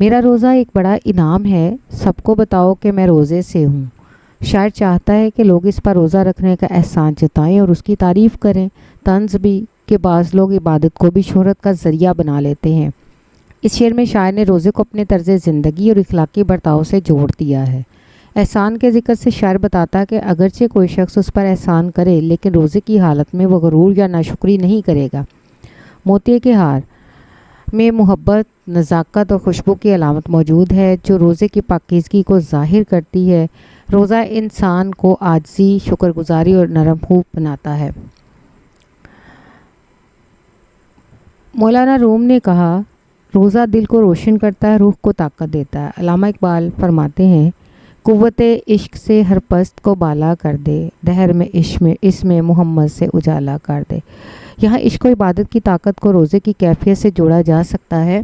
میرا روزہ ایک بڑا انعام ہے، سب کو بتاؤ کہ میں روزے سے ہوں۔ شاعر چاہتا ہے کہ لوگ اس پر روزہ رکھنے کا احسان جتائیں اور اس کی تعریف کریں۔ طنز بھی کہ بعض لوگ عبادت کو بھی شہرت کا ذریعہ بنا لیتے ہیں۔ اس شعر میں شاعر نے روزے کو اپنے طرز زندگی اور اخلاقی برتاؤ سے جوڑ دیا ہے۔ احسان کے ذکر سے شاعر بتاتا ہے کہ اگرچہ کوئی شخص اس پر احسان کرے لیکن روزے کی حالت میں وہ غرور یا ناشکری نہیں کرے گا۔ موتی کے ہار میں محبت، نزاکت اور خوشبو کی علامت موجود ہے جو روزے کی پاکیزگی کو ظاہر کرتی ہے۔ روزہ انسان کو عاجزی، شکر گزاری اور نرم خوب بناتا ہے۔ مولانا روم نے کہا، روزہ دل کو روشن کرتا ہے، روح کو طاقت دیتا ہے۔ علامہ اقبال فرماتے ہیں، قوت عشق سے ہر پست کو بالا کر دے، دہر میں اس میں محمد سے اجالا کر دے۔ یہاں عشق و عبادت کی طاقت کو روزے کی کیفیت سے جوڑا جا سکتا ہے۔